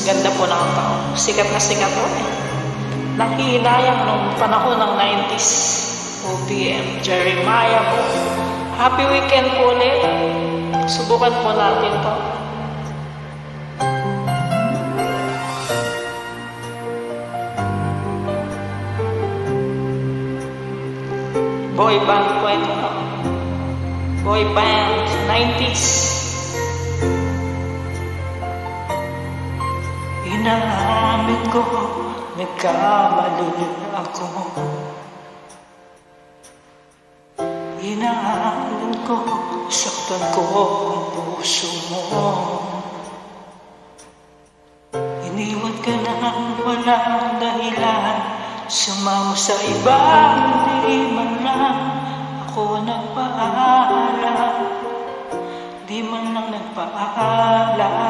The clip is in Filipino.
Ganda po ng tao. Sikat na sikat po eh. Nakihinayang nung panahon ng 90s. OPM, Jeremiah po. Happy weekend po ulit. Subukan po natin to. Boy band po ito. Boy band, 90s. Inaamin ko, nagkamali ako. Inaamin ko, saktan ko ang puso mo. Iniwan ka nang walang dahilan, sumama sa iba, hindi man lang ako nagpaalam. Di man lang nagpaalam.